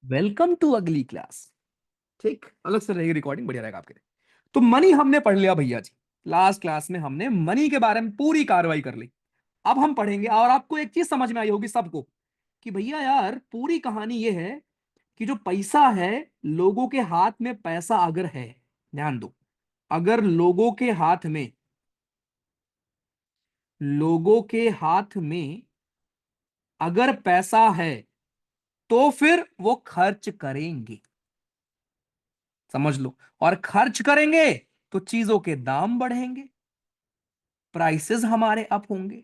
Welcome to अगली class. ठीक, अलग से रहेगी रिकॉर्डिंग, बढ़िया रहेगा आपके लिए। तो मनी हमने पढ़ लिया भैया जी। लास्ट क्लास में हमने मनी के बारे में पूरी कार्रवाई कर ली। अब हम पढ़ेंगे, और आपको एक चीज समझ में आई होगी सबको कि भैया यार पूरी कहानी ये है कि जो पैसा है, लोगों के हाथ में पैसा अगर है, ध्यान दो, अगर लोगों के हाथ में अगर पैसा है तो फिर वो खर्च करेंगे। समझ लो। और खर्च करेंगे तो चीजों के दाम बढ़ेंगे, प्राइसेस हमारे अप होंगे,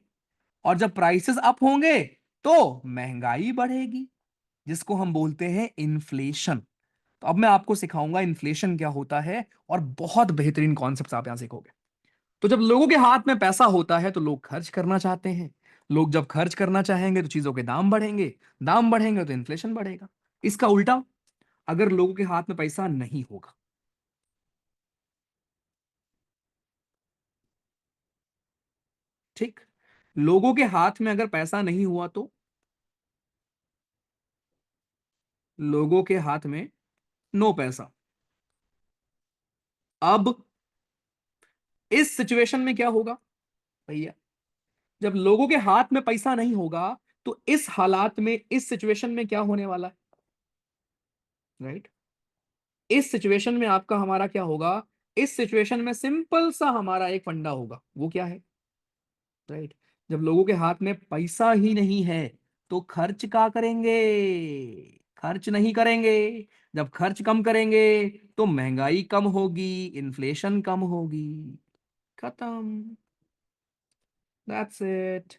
और जब प्राइसेस अप होंगे तो महंगाई बढ़ेगी, जिसको हम बोलते हैं इन्फ्लेशन। तो अब मैं आपको सिखाऊंगा इन्फ्लेशन क्या होता है, और बहुत बेहतरीन कॉन्सेप्ट आप यहां सीखोगे। तो जब लोगों के हाथ में पैसा होता है तो लोग खर्च करना चाहते हैं। लोग जब खर्च करना चाहेंगे तो चीजों के दाम बढ़ेंगे, दाम बढ़ेंगे तो इन्फ्लेशन बढ़ेगा। इसका उल्टा, अगर लोगों के हाथ में पैसा नहीं होगा, ठीक, लोगों के हाथ में अगर पैसा नहीं हुआ तो लोगों के हाथ में नो पैसा। अब इस सिचुएशन में क्या होगा भैया? जब लोगों के हाथ में पैसा नहीं होगा तो इस हालात में, इस सिचुएशन में क्या होने वाला है, राइट? इस सिचुएशन में आपका हमारा क्या होगा? इस सिचुएशन में सिंपल सा हमारा एक फंडा होगा, वो क्या है, राइट? जब लोगों के हाथ में पैसा ही नहीं है तो खर्च क्या करेंगे? खर्च नहीं करेंगे। जब खर्च कम करेंगे तो महंगाई कम होगी, इन्फ्लेशन कम होगी। खत्म। That's it.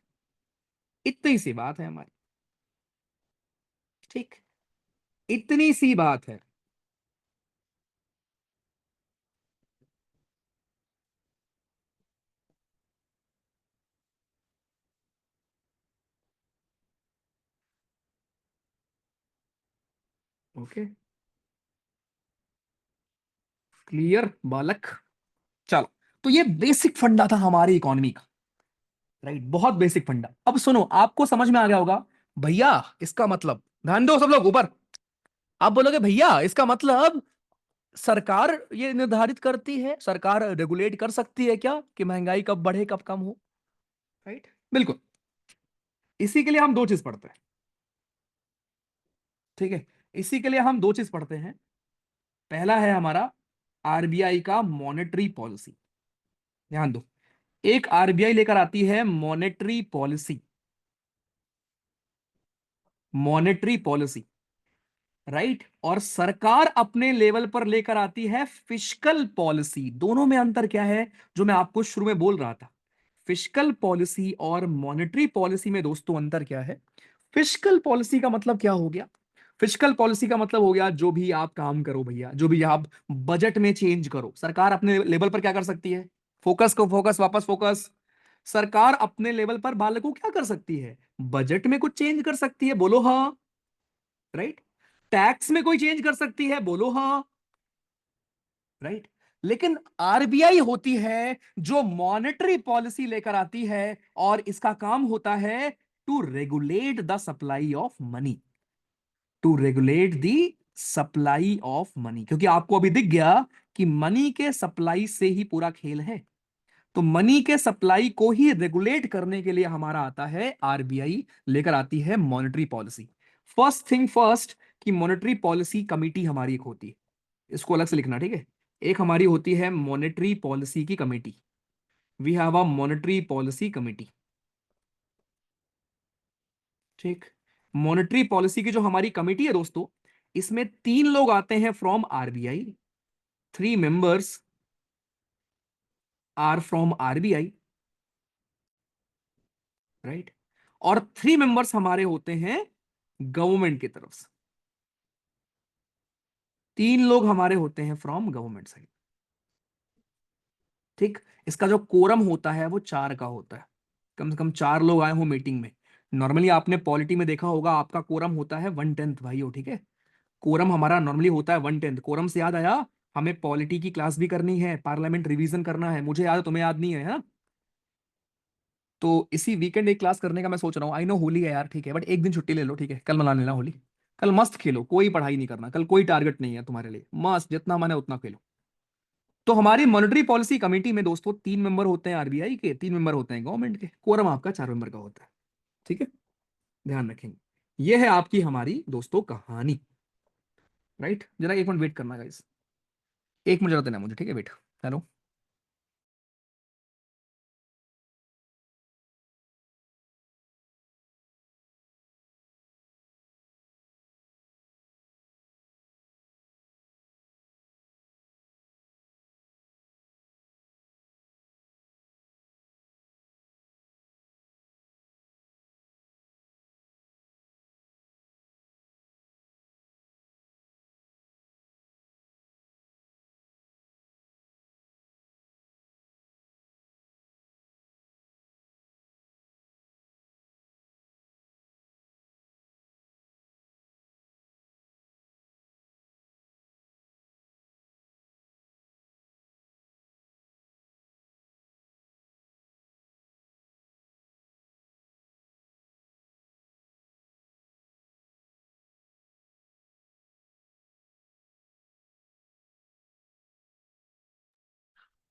इतनी सी बात है हमारी। ठीक, इतनी सी बात है। ओके, क्लियर बालक? चलो, तो ये बेसिक फंडा था हमारी इकोनॉमी का, राइट? बहुत बेसिक फंडा। अब सुनो, आपको समझ में आ गया होगा भैया इसका मतलब, ध्यान दो सब लोग ऊपर। आप बोलोगे भैया इसका मतलब सरकार ये निर्धारित करती है, सरकार रेगुलेट कर सकती है क्या कि महंगाई कब बढ़े कब कम हो, राइट? बिल्कुल। इसी के लिए हम दो चीज पढ़ते हैं, ठीक है? इसी के लिए हम दो चीज पढ़ते हैं। पहला है हमारा आरबीआई का मॉनेटरी पॉलिसी। ध्यान दो, एक आरबीआई लेकर आती है monetary policy, monetary policy, right? और सरकार अपने लेवल पर लेकर आती है फिस्कल पॉलिसी। दोनों में अंतर क्या है, जो मैं आपको शुरू में बोल रहा था? फिस्कल पॉलिसी और मॉनेटरी पॉलिसी में दोस्तों अंतर क्या है? फिस्कल पॉलिसी का मतलब क्या हो गया? फिस्कल पॉलिसी का मतलब हो गया जो भी आप काम करो भैया, जो भी आप बजट में चेंज करो, सरकार अपने लेवल पर क्या कर सकती है? फोकस को फोकस, वापस फोकस। सरकार अपने लेवल पर बालकों क्या कर सकती है? बजट में कुछ चेंज कर सकती है, बोलो हाँ, राइट? टैक्स में कोई चेंज कर सकती है, बोलो हाँ, राइट? लेकिन आरबीआई होती है जो मॉनेटरी पॉलिसी लेकर आती है, और इसका काम होता है to regulate the supply of money, to regulate the supply of money. क्योंकि आपको अभी दिख गया कि मनी के सप्लाई से ही पूरा खेल है। तो मनी के सप्लाई को ही रेगुलेट करने के लिए हमारा आता है आरबीआई, लेकर आती है monetary policy. First thing first, कि मॉनेटरी पॉलिसी कमिटी हमारी एक होती है, इसको अलग से लिखना, ठीक है? एक हमारी होती है मॉनेटरी पॉलिसी की committee. We have a monetary policy committee, ठीक? मॉनेटरी पॉलिसी की जो हमारी कमेटी है दोस्तों, इसमें तीन लोग आते हैं from RBI, three members are from RBI, right? और थ्री मेंबर्स हमारे होते हैं गवर्नमेंट की तरफ से। तीन लोग हमारे होते हैं फ्रॉम गवर्नमेंट साइड, ठीक? इसका जो कोरम होता है वो चार का होता है, कम से कम चार लोग आए हो मीटिंग में। नॉर्मली आपने पॉलिटी में देखा होगा आपका कोरम होता है 1/10 भाइयों, ठीक है? कोरम हमारा नॉर्मली होता है 1/10। कोरम से याद आया, हमें पॉलिटी की क्लास भी करनी है, पार्लियामेंट रिवीजन करना है, मुझे याद है तुम्हें याद नहीं है, है ना? तो इसी वीकेंड एक क्लास करने का मैं सोच रहा हूँ। आई नो होली है यार, ठीक है, बट एक दिन छुट्टी ले लो, ठीक है? कल मना लेना होली। कल मस्त खेलो, कोई पढ़ाई नहीं करना, कल कोई टारगेट नहीं है तुम्हारे लिए, मस्त जितना मन है उतना खेलो। तो हमारी मॉनेटरी पॉलिसी कमेटी में दोस्तों 3 मेंबर होते हैं आरबीआई के, 3 मेंबर होते हैं गवर्नमेंट के, कोरम आपका 4 मेंबर का होता है। ठीक है, ध्यान रखेंगे। ये है आपकी हमारी दोस्तों कहानी। राइट, जरा 1 मिनट वेट करना गाइस, 1 मिनट जरा देना मुझे, ठीक है, वेट। हेलो।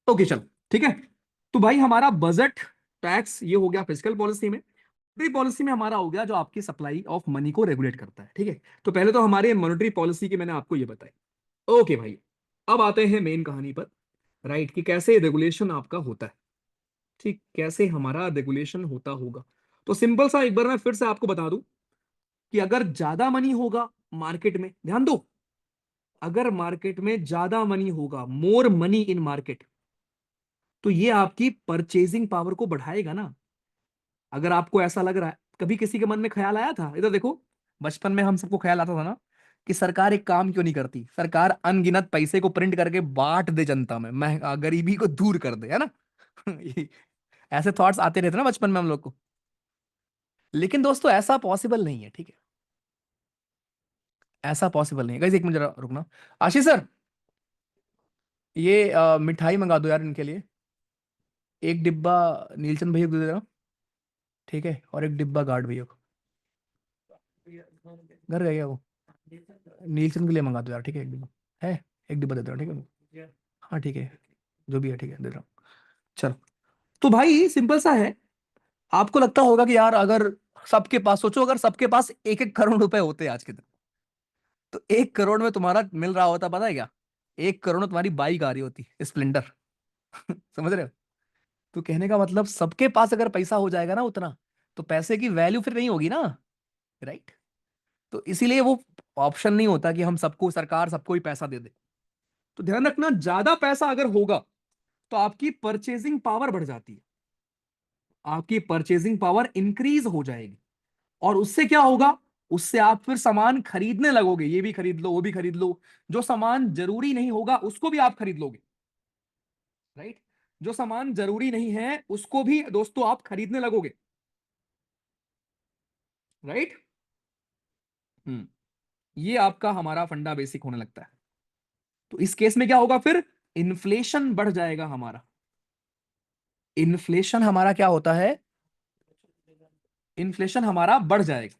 ओके चलो, ठीक है। तो भाई हमारा बजट, टैक्स, ये हो गया फिजिकल पॉलिसी में। मॉनेटरी पॉलिसी में हमारा हो गया जो आपकी सप्लाई ऑफ मनी को रेगुलेट करता है। ठीक है, तो पहले तो हमारे मॉनेटरी पॉलिसी की मैंने आपको ये बताई। ओके भाई, अब आते हैं मेन कहानी पर। राइट, कि कैसे रेगुलेशन आपका होता है। ठीक, कैसे हमारा रेगुलेशन होता होगा। तो सिंपल सा एक बार मैं फिर से आपको बता दूं कि अगर ज्यादा मनी होगा मार्केट में, ध्यान दो, अगर मार्केट में ज्यादा मनी होगा, मोर मनी इन मार्केट, तो ये आपकी परचेजिंग पावर को बढ़ाएगा ना। अगर आपको ऐसा लग रहा है, कभी किसी के मन में ख्याल आया था, इधर देखो, बचपन में हम सबको ख्याल आता था ना कि सरकार एक काम क्यों नहीं करती, सरकार अनगिनत पैसे को प्रिंट करके बांट दे जनता में, महंगा गरीबी को दूर कर दे, है ना। ऐसे थॉट्स आते रहते ना बचपन में हम लोग को। लेकिन दोस्तों ऐसा पॉसिबल नहीं है, ठीक है, ऐसा पॉसिबल नहीं है गाइस। एक मिनट जरा रुकना। आशीष सर, ये मिठाई मंगा दो यार इनके लिए, एक डिब्बा नीलचंद भैया को दे देना, ठीक है, और एक डिब्बा गार्ड भैया को। घर गए क्या वो? नीलचंद के लिए मंगा दो यार, ठीक है, एक डिब्बा है, एक डिब्बा दे दो, ठीक है। हाँ ठीक है, जो भी है, ठीक है, दे रहा हूँ। चलो, तो भाई सिंपल सा है। आपको लगता होगा कि यार अगर सबके पास, सोचो अगर सबके पास 1-1 करोड़ रुपए होते आज के दिन, तो 1 करोड़ में तुम्हारा मिल रहा होता, पता है क्या? 1 करोड़ में तुम्हारी बाइक आ रही होती, स्प्लेंडर। समझ रहे हो? तो कहने का मतलब सबके पास अगर पैसा हो जाएगा ना उतना, तो पैसे की वैल्यू फिर नहीं होगी ना। राइट, तो इसीलिए वो ऑप्शन नहीं होता कि हम सबको, सरकार सबको ही पैसा दे दे। तो ध्यान रखना, ज्यादा पैसा अगर होगा तो आपकी परचेजिंग पावर बढ़ जाती है, आपकी परचेजिंग पावर इंक्रीज हो जाएगी। और उससे क्या होगा, उससे आप फिर सामान खरीदने लगोगे, ये भी खरीद लो, वो भी खरीद लो। जो सामान जरूरी नहीं होगा उसको भी आप खरीद लोगे। राइट, जो सामान जरूरी नहीं है उसको भी दोस्तों आप खरीदने लगोगे। राइट, हम्म, ये आपका हमारा फंडा बेसिक होने लगता है। तो इस केस में क्या होगा फिर, इन्फ्लेशन बढ़ जाएगा हमारा। इन्फ्लेशन हमारा क्या होता है, इन्फ्लेशन हमारा बढ़ जाएगा।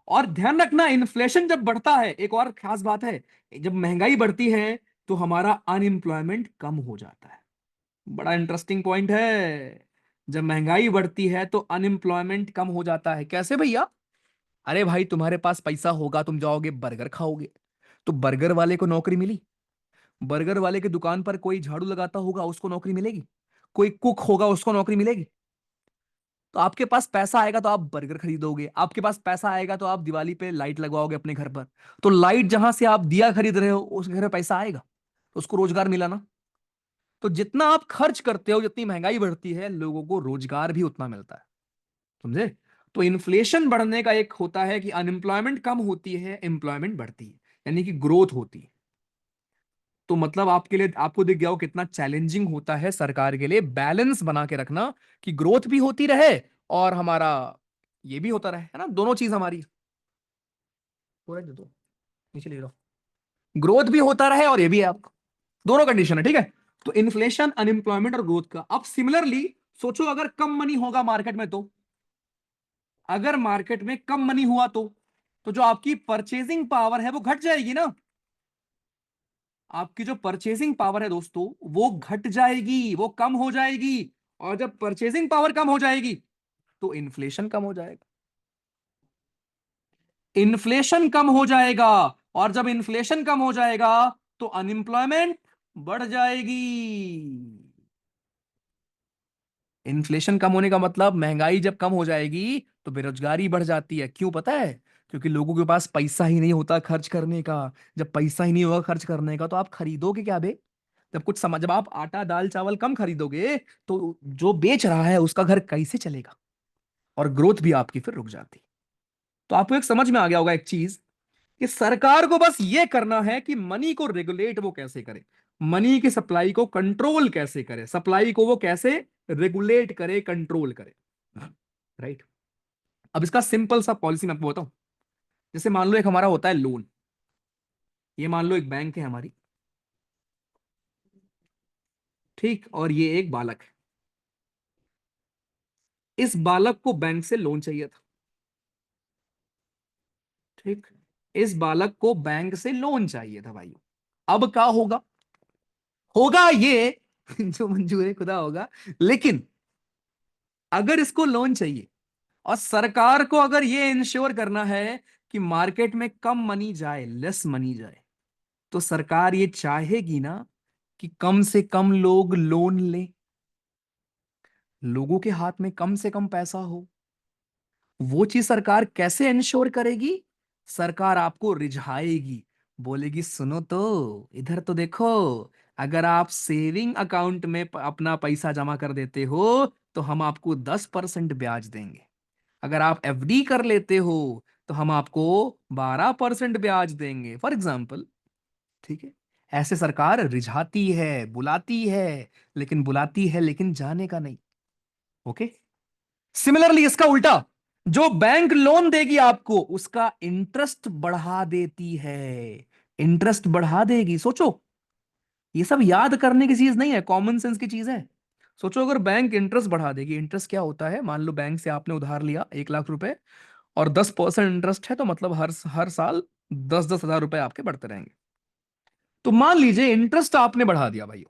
और ध्यान रखना, इन्फ्लेशन जब बढ़ता है, एक और खास बात है, जब महंगाई बढ़ती है तो हमारा अनएम्प्लॉयमेंट कम हो जाता है। बड़ा इंटरेस्टिंग पॉइंट है। जब महंगाई बढ़ती है तो अनएम्प्लॉयमेंट कम हो जाता है। कैसे भैया? अरे भाई, तुम्हारे पास पैसा होगा, तुम जाओगे बर्गर खाओगे, तो बर्गर वाले को नौकरी मिली, बर्गर वाले की दुकान पर कोई झाड़ू लगाता होगा उसको नौकरी मिलेगी, कोई कुक होगा उसको नौकरी मिलेगी। तो आपके पास पैसा आएगा तो आप बर्गर खरीदोगे, आपके पास पैसा आएगा तो आप दिवाली पे लाइट लगवाओगे अपने घर पर। तो लाइट जहां से आप दिया खरीद रहे हो उस घर में पैसा आएगा, तो उसको रोजगार मिला ना। तो जितना आप खर्च करते हो, जितनी महंगाई बढ़ती है, लोगों को रोजगार भी उतना मिलता है। समझे? तो इन्फ्लेशन बढ़ने का एक होता है कि अनएम्प्लॉयमेंट कम होती है, एम्प्लॉयमेंट बढ़ती है, यानी कि ग्रोथ होती है। तो मतलब आपके लिए, आपको दिख गया हो कितना चैलेंजिंग होता है सरकार के लिए बैलेंस बना के रखना, कि ग्रोथ भी होती रहे और हमारा ये भी होता रहे, है ना, दोनों चीज हमारी। पूरा दे दो, नीचे ले लो, ग्रोथ भी होता रहे और ये भी है आपका, दोनों कंडीशन है, ठीक है। तो इन्फ्लेशन, अनएम्प्लॉयमेंट और ग्रोथ का। अब सिमिलरली सोचो अगर कम मनी होगा मार्केट में, तो अगर मार्केट में कम मनी हुआ तो तो जो आपकी परचेजिंग पावर है वो घट जाएगी ना। आपकी जो परचेजिंग पावर है दोस्तों वो घट जाएगी, वो कम हो जाएगी। और जब परचेजिंग पावर कम हो जाएगी तो इन्फ्लेशन कम हो जाएगा। इन्फ्लेशन कम हो जाएगा, और जब इन्फ्लेशन कम हो जाएगा तो अनएम्प्लॉयमेंट बढ़ जाएगी। इन्फ्लेशन कम होने का मतलब महंगाई जब कम हो जाएगी तो बेरोजगारी बढ़ जाती है। क्यों पता है? क्योंकि लोगों के पास पैसा ही नहीं होता खर्च करने का। जब पैसा ही नहीं होगा खर्च करने का तो आप खरीदोगे क्या बे? जब आप आटा दाल चावल कम खरीदोगे तो जो बेच रहा है उसका घर कैसे चलेगा? और ग्रोथ भी आपकी फिर रुक जाती। तो आपको एक समझ में आ गया होगा एक चीज, कि सरकार को बस ये करना है कि मनी को रेगुलेट वो कैसे करे, मनी की सप्लाई को कंट्रोल कैसे करे, सप्लाई को वो कैसे रेगुलेट करे, कंट्रोल करे। राइट। अब इसका सिंपल सा पॉलिसी मैं आपको बताऊं। जैसे मान लो एक हमारा होता है लोन। ये मान लो एक बैंक है हमारी, ठीक, और ये एक बालक है। इस बालक को बैंक से लोन चाहिए था। ठीक। इस बालक को बैंक से लोन चाहिए था भाई। अब क्या होगा? होगा ये जो मंजूर है खुदा होगा। लेकिन अगर इसको लोन चाहिए और सरकार को अगर ये इंश्योर करना है कि मार्केट में कम मनी जाए, लेस मनी जाए, तो सरकार ये चाहेगी ना कि कम से कम लोग लोन लें, लोगों के हाथ में कम से कम पैसा हो। वो चीज सरकार कैसे इंश्योर करेगी? सरकार आपको रिझाएगी, बोलेगी सुनो तो, इधर तो देखो, अगर आप सेविंग अकाउंट में अपना पैसा जमा कर देते हो तो हम आपको 10% ब्याज देंगे। अगर आप एफडी कर लेते हो तो हम आपको 12% ब्याज देंगे, फॉर एग्जाम्पल। ठीक है। ऐसे सरकार रिझाती है, बुलाती है, लेकिन बुलाती है लेकिन जाने का नहीं। ओके। सिमिलरली इसका उल्टा, जो बैंक लोन देगी आपको उसका इंटरेस्ट बढ़ा देती है। इंटरेस्ट बढ़ा देगी, सोचो। ये सब याद करने की चीज नहीं है, कॉमन सेंस की चीज है। सोचो अगर बैंक इंटरेस्ट बढ़ा देगी। इंटरेस्ट क्या होता है? मान लो बैंक से आपने उधार लिया 1 लाख रुपए, और 10% इंटरेस्ट है, तो मतलब हर हर साल 10-10 हजार रुपए आपके बढ़ते रहेंगे। तो मान लीजिए इंटरेस्ट आपने बढ़ा दिया भाई,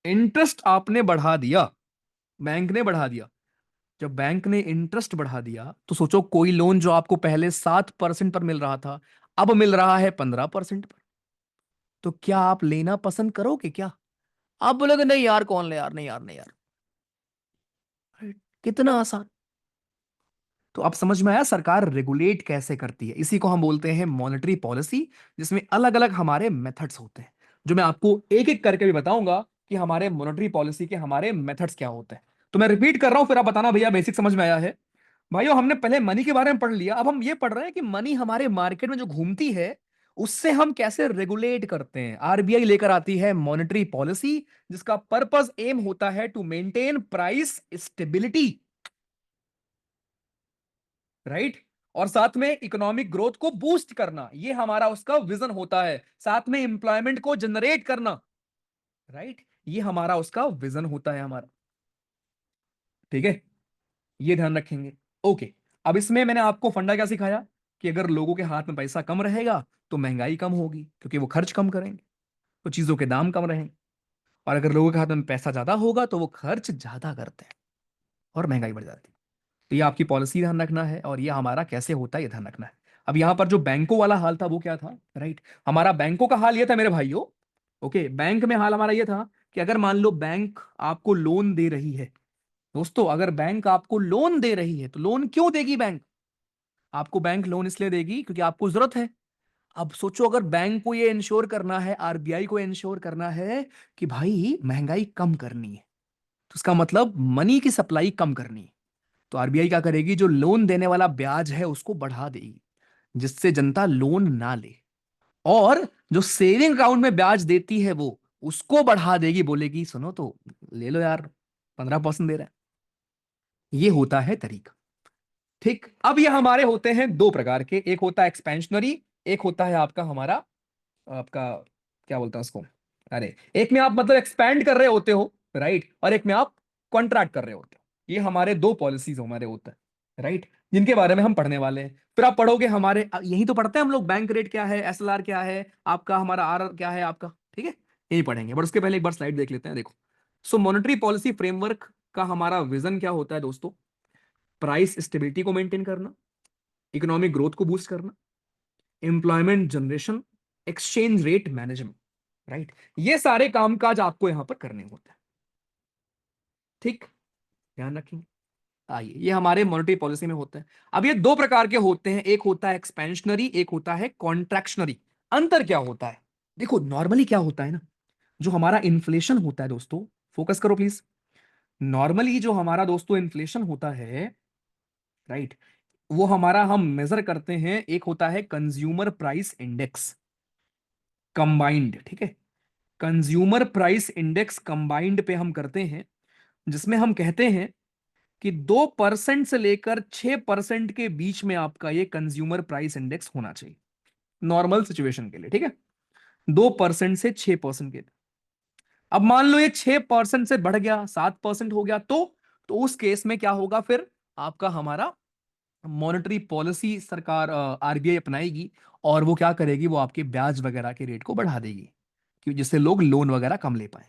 इंटरेस्ट आपने बढ़ा दिया, बैंक ने बढ़ा दिया। जब बैंक ने इंटरेस्ट बढ़ा दिया तो सोचो कोई लोन जो आपको पहले 7% पर मिल रहा था अब मिल रहा है 15% पर। तो क्या आप लेना पसंद करोगे क्या? आप बोलोगे नहीं यार, कौन ले यार, नहीं यार, नहीं यार। Right? कितना आसान। तो अब समझ में आया सरकार रेगुलेट कैसे करती है। इसी को हम बोलते हैं मॉनेटरी पॉलिसी, जिसमें अलग अलग हमारे मेथड्स होते हैं, जो मैं आपको एक एक करके भी बताऊंगा कि हमारे मॉनेटरी पॉलिसी के हमारे मेथड्स क्या होते हैं। तो मैं रिपीट कर रहा हूं, फिर आप बताना भैया बेसिक समझ में आया है। भाइयों हमने पहले मनी के बारे में पढ़ लिया, अब हम ये पढ़ रहे हैं कि मनी हमारे मार्केट में जो घूमती है उससे हम कैसे रेगुलेट करते हैं। आरबीआई लेकर आती है मॉनेटरी पॉलिसी, जिसका पर्पस एम होता है to maintain price stability. Right. और साथ में इकोनॉमिक ग्रोथ को बूस्ट करना, ये हमारा उसका विजन होता है। साथ में एम्प्लॉयमेंट को जनरेट करना। राइट। ये हमारा उसका विजन होता है हमारा। ठीक है। ये ध्यान रखेंगे। ओके। अब इसमें मैंने आपको फंडा क्या सिखाया, कि अगर लोगों के हाथ में पैसा कम रहेगा तो महंगाई कम होगी, क्योंकि वो खर्च कम करेंगे, तो चीजों के दाम कम रहेंगे। और अगर लोगों के हाथ में पैसा ज्यादा होगा तो वो खर्च ज्यादा करते हैं और महंगाई बढ़ जाती है। तो ये आपकी पॉलिसी ध्यान रखना है, और ये हमारा कैसे होता है ये ध्यान रखना है। अब यहां पर जो बैंकों वाला हाल था वो क्या था? राइट। हमारा बैंकों का हाल ये था मेरे भाइयों। ओके, बैंक में हाल हमारा ये था कि अगर मान लो बैंक आपको लोन दे रही है। दोस्तों अगर बैंक आपको लोन दे रही है तो लोन क्यों देगी बैंक? आपको बैंक लोन इसलिए देगी क्योंकि आपको जरूरत है। अब सोचो अगर बैंक को ये इंश्योर करना है, आरबीआई को इंश्योर करना है कि भाई महंगाई कम करनी है, तो इसका मतलब मनी की सप्लाई कम करनी है, तो आरबीआई क्या करेगी? जो लोन देने वाला ब्याज है उसको बढ़ा देगी, जिससे जनता लोन ना ले। और जो सेविंग अकाउंट में ब्याज देती है वो उसको बढ़ा देगी, बोलेगी सुनो तो, ले लो यार, 15% दे रहा है। ये होता है तरीका। ठीक। अब ये हमारे होते हैं दो प्रकार के, एक होता है एक्सपेंशनरी, एक होता है आपका हमारा, आपका क्या बोलते हैं उसको, अरे एक में आप मतलब एक्सपैंड कर रहे होते हो, राइट, और एक में आप कॉन्ट्रैक्ट कर रहे होते हो। ये हमारे दो पॉलिसीज हमारे होते हैं। राइट। जिनके बारे में हम पढ़ने वाले हैं। फिर आप पढ़ोगे हमारे, यही तो पढ़ते हैं हम लोग, बैंक रेट क्या है, एसएलआर क्या है आपका, हमारा आर क्या है आपका, ठीक है, यही पढ़ेंगे। बट उसके पहले एक बार स्लाइड देख लेते हैं। देखो, सो मॉनेटरी पॉलिसी फ्रेमवर्क का हमारा विजन क्या होता है दोस्तों? प्राइस स्टेबिलिटी को मेंटेन करना, इकोनॉमिक ग्रोथ को बूस्ट करना, employment generation, exchange rate management, right. ये सारे कामकाज आपको यहां पर करने होते हैं, ठीक, ध्यान रखेंगे। आइए, ये हमारे मॉनेटरी पॉलिसी में होते हैं। अब ये दो प्रकार के होते हैं, एक होता है एक्सपेंशनरी, एक होता है कॉन्ट्रैक्शनरी। अंतर क्या होता है? देखो, नॉर्मली क्या होता है ना, जो हमारा इन्फ्लेशन होता है दोस्तों, फोकस करो प्लीज। नॉर्मली जो हमारा दोस्तों इन्फ्लेशन होता है, राइट, वो हमारा हम मेजर करते हैं, एक होता है कंज्यूमर प्राइस इंडेक्स कंबाइंड, ठीक है। कंज्यूमर प्राइस इंडेक्स कंबाइंड पे हम करते हैं, जिसमें हम कहते हैं कि 2% से लेकर 6% के बीच में आपका ये कंज्यूमर प्राइस इंडेक्स होना चाहिए, नॉर्मल सिचुएशन के लिए, ठीक है। 2% से 6% के। अब मान लो ये 6% से बढ़ गया, 7% हो गया, तो उस केस में क्या होगा फिर? आपका हमारा मॉनेटरी पॉलिसी सरकार आरबीआई अपनाएगी, और वो क्या करेगी, वो आपके ब्याज वगैरह के रेट को बढ़ा देगी, कि जिससे लोग लोन वगैरह कम ले पाए,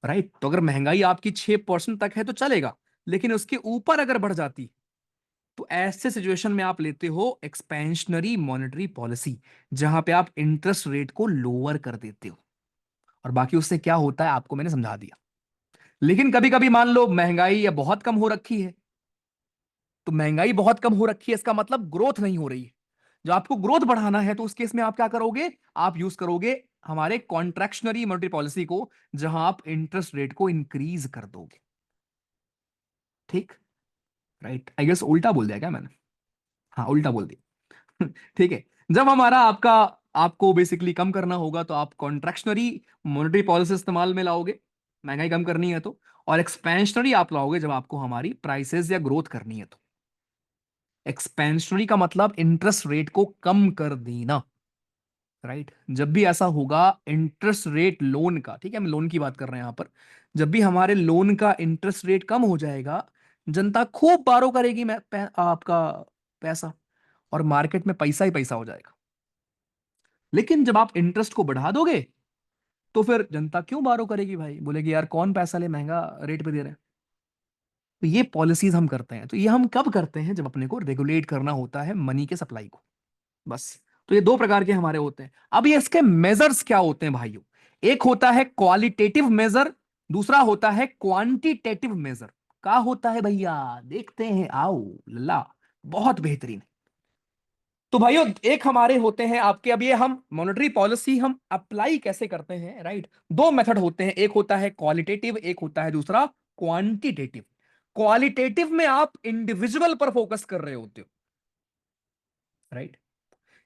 राइट। तो अगर महंगाई आपकी 6% तक है तो चलेगा, लेकिन उसके ऊपर अगर बढ़ जाती, तो ऐसे सिचुएशन में आप लेते हो एक्सपेंशनरी मॉनेटरी पॉलिसी, जहां पे आप इंटरेस्ट रेट को लोअर कर देते हो। और बाकी उससे क्या होता है आपको मैंने समझा दिया। लेकिन कभी कभी मान लो महंगाई या बहुत कम हो रखी है, तो महंगाई बहुत कम हो रखी है इसका मतलब ग्रोथ नहीं हो रही है। जो आपको ग्रोथ बढ़ाना है, तो उस केस में आप क्या करोगे? आप यूज करोगे हमारे कॉन्ट्रैक्शनरी मॉनेटरी पॉलिसी को, जहां आप इंटरेस्ट रेट को इंक्रीज कर दोगे, ठीक, राइट। आई गेस उल्टा बोल दिया क्या मैंने? हाँ, उल्टा बोल दिया। ठीक है। जब हमारा आपका आपको बेसिकली कम करना होगा, तो आप कॉन्ट्रैक्शनरी मॉनेटरी पॉलिसी इस्तेमाल में लाओगे, महंगाई कम करनी है तो। और एक्सपेंशनरी आप लाओगे जब आपको हमारी प्राइसेस या ग्रोथ करनी है तो। एक्सपेंशनरी का मतलब इंटरेस्ट रेट को कम कर देना, राइट। जब भी ऐसा होगा इंटरेस्ट रेट लोन का, ठीक है, हम लोन की बात कर रहे हैं यहां पर, जब भी हमारे लोन का इंटरेस्ट रेट कम हो जाएगा, जनता खूब बारो करेगी आपका पैसा, और मार्केट में पैसा ही पैसा हो जाएगा। लेकिन जब आप इंटरेस्ट को बढ़ा दोगे, तो फिर जनता क्यों बारो करेगी भाई, बोलेगी यार कौन पैसा ले, महंगा रेट पे दे रहे हैं। तो ये पॉलिसीज हम करते हैं, तो ये हम कब करते हैं? जब अपने को रेगुलेट करना होता है मनी के सप्लाई को, बस। तो ये दो प्रकार के हमारे होते हैं। अब ये इसके मेजर्स क्या होते हैं भाइयों? एक होता है क्वालिटेटिव मेजर, दूसरा होता है क्वांटिटेटिव मेजर। क्या होता है भैया? देखते हैं, आओ लल्ला, बहुत बेहतरीन। तो भाइयों, एक हमारे होते हैं आपके, अब ये हम मॉनेटरी पॉलिसी हम अप्लाई कैसे करते हैं, राइट। दो मेथड होते हैं, एक होता है क्वालिटेटिव, एक होता है दूसरा क्वांटिटेटिव। क्वालिटेटिव में आप इंडिविजुअल पर फोकस कर रहे होते हो, राइट।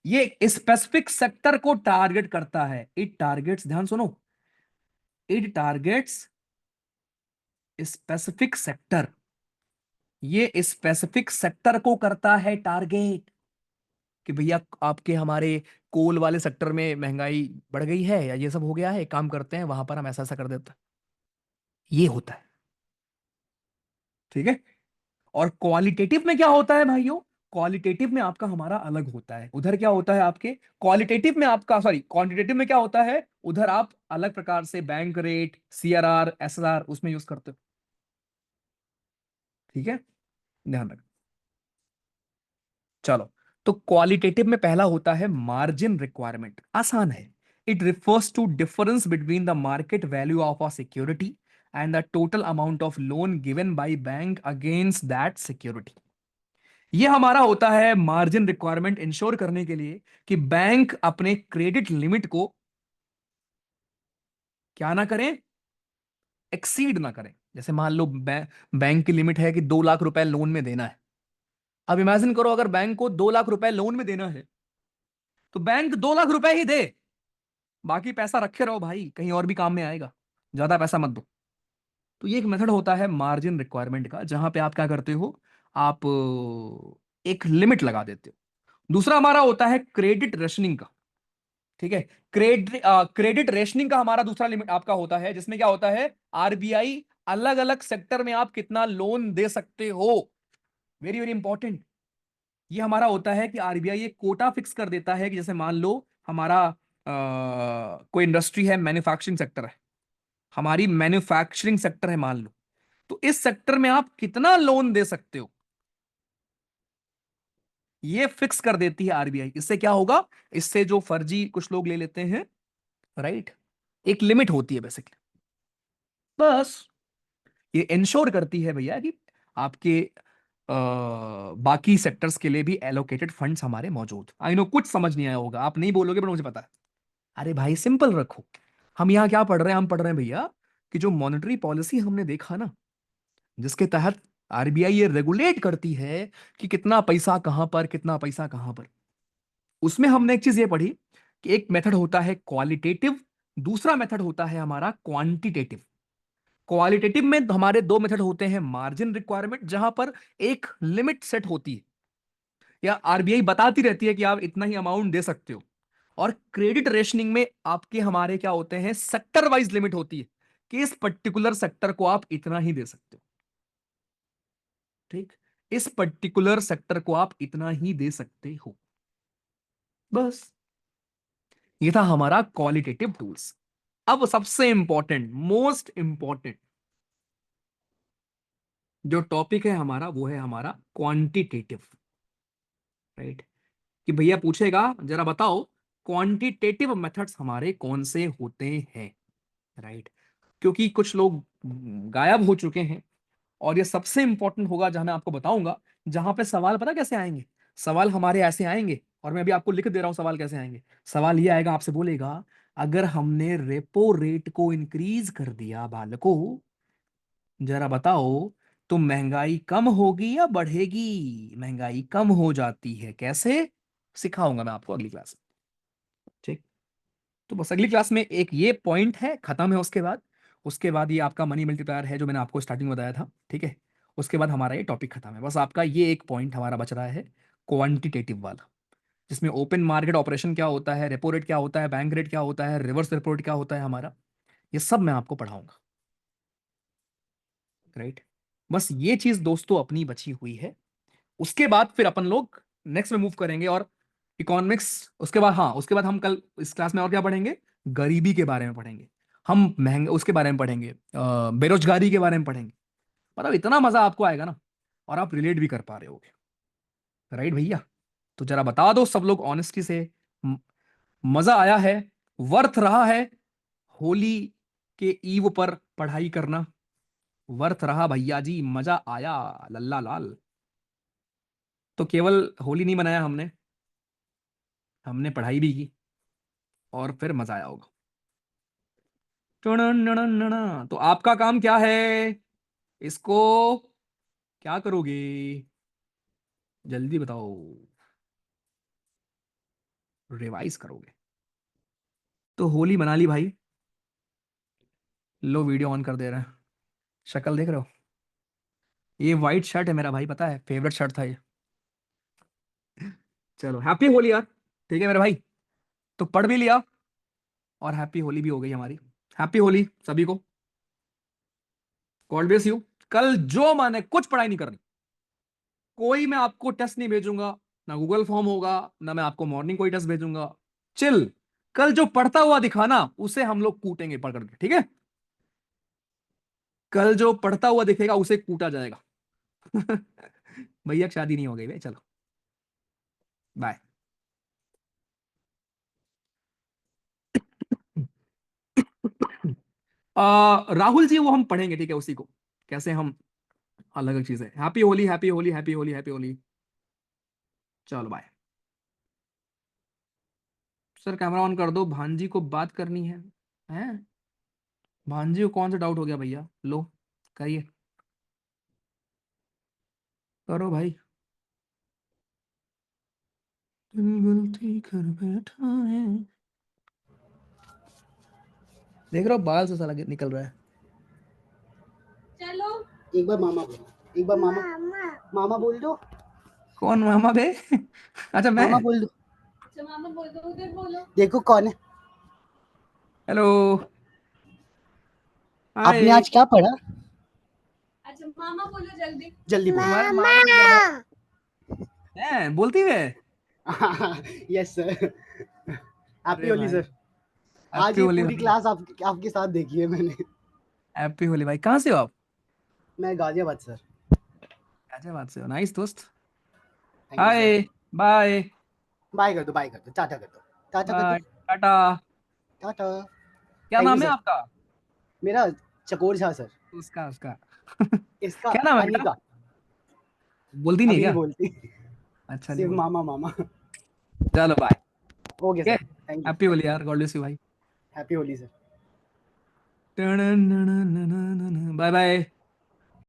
ये स्पेसिफिक सेक्टर को टारगेट करता है, इट टारगेट्स, ध्यान सुनो, इट टारगेट्स स्पेसिफिक सेक्टर। ये स्पेसिफिक सेक्टर को करता है टारगेट, कि भैया आपके हमारे कोल वाले सेक्टर में महंगाई बढ़ गई है, या ये सब हो गया है, काम करते हैं वहां पर हम ऐसा ऐसा कर देते हैं, ये होता है, ठीक है। और क्वालिटेटिव में क्या होता है भाइयों? क्वालिटेटिव में आपका हमारा अलग होता है, उधर क्या होता है आपके क्वालिटेटिव में आपका, सॉरी, क्वांटिटेटिव में क्या होता है, उधर आप अलग प्रकार से बैंक रेट, सीआरआर, एसएलआर उसमें यूज करते हो, ठीक है, ध्यान रख। चलो, तो क्वालिटेटिव में पहला होता है मार्जिन रिक्वायरमेंट, आसान है। It refers to difference between the market value of a security and the total amount of loan given by bank against that security. ये हमारा होता है मार्जिन रिक्वायरमेंट, इंश्योर करने के लिए कि बैंक अपने क्रेडिट लिमिट को क्या ना करें, एक्सीड ना करें। जैसे मान लो बैंक की लिमिट है कि 2 लाख रुपए लोन में देना है। अब इमेजिन करो, अगर बैंक को 2 लाख रुपए लोन में देना है, तो बैंक 2 लाख रुपए ही दे, बाकी पैसा रखे रहो भाई, कहीं और भी काम में आएगा, ज्यादा पैसा मत दो। तो ये एक मेथड होता है मार्जिन रिक्वायरमेंट का, जहां पे आप क्या करते हो, आप एक लिमिट लगा देते हो। दूसरा हमारा होता है क्रेडिट रेशनिंग का, ठीक है। क्रेडिट रेशनिंग का हमारा दूसरा लिमिट आपका होता है, जिसमें क्या होता है, आरबीआई अलग अलग सेक्टर में आप कितना लोन दे सकते हो, वेरी वेरी इंपॉर्टेंट। ये हमारा होता है कि आरबीआई एक कोटा फिक्स कर देता है कि जैसे मान लो हमारा कोई इंडस्ट्री है, मैन्युफैक्चरिंग सेक्टर है, हमारी मैन्युफैक्चरिंग सेक्टर है मान लो, तो इस सेक्टर में आप कितना लोन दे सकते हो, ये फिक्स कर देती है आरबीआई। इससे क्या होगा, इससे जो फर्जी कुछ लोग ले लेते हैं, राइट, एक लिमिट होती है बेसिकली। बस ये इंश्योर करती है भैया कि आपके बाकी सेक्टर्स के लिए भी एलोकेटेड फंड्स हमारे मौजूद। आई नो कुछ समझ नहीं आया होगा, आप नहीं बोलोगे पर मुझे पता है। अरे भाई सिंपल रखो, हम यहाँ क्या पढ़ रहे हैं, हम पढ़ रहे हैं भैया कि जो मॉनेटरी पॉलिसी हमने देखा ना, जिसके तहत आरबीआई ये रेगुलेट करती है कि कितना पैसा कहां पर, कितना पैसा कहां पर, उसमें हमने एक चीज ये पढ़ी कि एक मेथड होता है क्वालिटेटिव, दूसरा मेथड होता है हमारा क्वांटिटेटिव। क्वालिटेटिव में हमारे दो मेथड होते हैं, मार्जिन रिक्वायरमेंट जहां पर एक लिमिट सेट होती है या आरबीआई बताती रहती है कि आप इतना ही अमाउंट दे सकते हो, और क्रेडिट रेशनिंग में आपके हमारे क्या होते हैं, सेक्टर वाइज लिमिट होती है कि इस पर्टिकुलर सेक्टर को आप इतना ही दे सकते हो। ठीक, इस पर्टिकुलर सेक्टर को आप इतना ही दे सकते हो। बस ये था हमारा क्वालिटेटिव टूल्स। अब सबसे इंपॉर्टेंट, मोस्ट इंपॉर्टेंट जो टॉपिक है हमारा वो है हमारा क्वांटिटेटिव, राइट। कि भैया पूछेगा जरा बताओ क्वांटिटेटिव मेथड्स हमारे कौन से होते हैं, राइट। क्योंकि कुछ लोग गायब हो चुके हैं, और ये सबसे इंपॉर्टेंट होगा जहां मैं आपको बताऊंगा, जहां पे सवाल पता कैसे आएंगे, सवाल हमारे ऐसे आएंगे, और मैं अभी आपको लिख दे रहा हूं सवाल कैसे आएंगे। सवाल ये आएगा, आपसे बोलेगा अगर हमने रेपो रेट को इंक्रीज कर दिया बालको, जरा बताओ तो महंगाई कम होगी या बढ़ेगी। महंगाई कम हो जाती है, कैसे, सिखाऊंगा मैं आपको अगली क्लास में। ठीक, तो बस अगली क्लास में एक ये पॉइंट है, खत्म है। उसके बाद ये आपका मनी मल्टीप्लायर है जो मैंने आपको स्टार्टिंग में बताया था, ठीक है। उसके बाद हमारा ये टॉपिक खत्म है, बस आपका ये एक पॉइंट हमारा बच रहा है, क्वांटिटेटिव वाला, जिसमें ओपन मार्केट ऑपरेशन क्या होता है, रेपो रेट क्या होता है, बैंक रेट क्या होता है, रिवर्स रेपो रेट क्या होता है हमारा, ये सब मैं आपको पढ़ाऊंगा, राइट। बस ये चीज दोस्तों अपनी बची हुई है। उसके बाद फिर अपन लोग नेक्स्ट में मूव करेंगे, और इकोनॉमिक्स, उसके बाद, हाँ उसके बाद हम कल इस क्लास में और क्या पढ़ेंगे, गरीबी के बारे में पढ़ेंगे, हम महंगे उसके बारे में पढ़ेंगे, बेरोजगारी के बारे में पढ़ेंगे। मतलब इतना मजा आपको आएगा ना, और आप रिलेट भी कर पा रहे होगे, राइट भैया। तो जरा बता दो सब लोग ऑनेस्टी से, म- मजा आया है, वर्थ रहा है होली के ईव पर पढ़ाई करना, वर्थ रहा भैया जी, मजा आया लल्ला लाल। तो केवल होली नहीं मनाया हमने, हमने पढ़ाई भी की, और फिर मजा आया होगा। टणन, तो आपका काम क्या है, इसको क्या करोगे, जल्दी बताओ। रिवाइज करोगे, तो होली मना ली भाई, लो वीडियो ऑन कर दे रहे हैं, शक्ल देख रहे हो, ये वाइट शर्ट है मेरा भाई, पता है फेवरेट शर्ट था ये। चलो हैप्पी होली यार, ठीक है मेरे भाई, तो पढ़ भी लिया, और हैप्पी होली भी हो गई हमारी। हैप्पी होली सभी को, गॉड ब्लेस यू। कल जो माने कुछ पढ़ाई नहीं करनी, कोई मैं आपको टेस्ट नहीं भेजूंगा, ना गूगल फॉर्म होगा, ना मैं आपको मॉर्निंग कोई टेस्ट भेजूंगा। चिल, कल जो पढ़ता हुआ दिखाना उसे हम लोग कूटेंगे पकड़ के, ठीक है। कल जो पढ़ता हुआ दिखेगा उसे कूटा जाएगा। भैया शादी नहीं हो गई भाई, चलो बाय। राहुल जी वो हम पढ़ेंगे, ठीक है, उसी को कैसे हम, अलग अलग चीजें। Happy Holi, happy Holi, happy Holi, happy Holi. चलो बाय। सर कैमरा ऑन कर दो, भांजी को बात करनी है। हैं, भांजी को कौन सा डाउट हो गया भैया, लो करिए, करो भाई। दिल गलती कर बैठा है, देख रहा हो बाल से साला निकल रहा है। चलो एक बार मामा बोलो, एक बार मामा मामा बोल दो। कौन मामा बे? अच्छा मैं, मामा बोल दो। अच्छा मामा बोल दो, उधर बोलो, देखो कौन है। हेलो, आपने हाय। आज क्या पढ़ा? अच्छा मामा बोलो जल्दी जल्दी बोलो। तुम्हारा मामा नहीं है भाई। हैं बोलती हुए? Yes sir. हैप्पी अरे होली भाई, सर। आज हैप्पी ये होली पूरी भाई। क्लास आपके साथ देखी है मैंने। हैप्पी होली भाई। कहाँ से हो आप? मैं गाजियाबाद सर। गाजियाबाद से हो, नाइस दोस्त। Thank you sir. Hi. Bye. Bye कर दो, बाय कर दो, टाटा कर दो, टाटा कर दो, बाय टाटा। टाटा। क्या थैंक यू नाम है सर। आपका? मेरा चकोर झा सर। उसका उसका इसका क्या नाम है बेटा? अनिका। बोलती नहीं है अभी नहीं क्या? बोलती। अच्छा, नहीं सिर्फ बोलती। मामा मामा। चलो bye. Okay okay. Sir. Thank you, happy thank Holi you. यार, गॉड ब्लेस यू भाई। Happy Holi sir. Bye bye.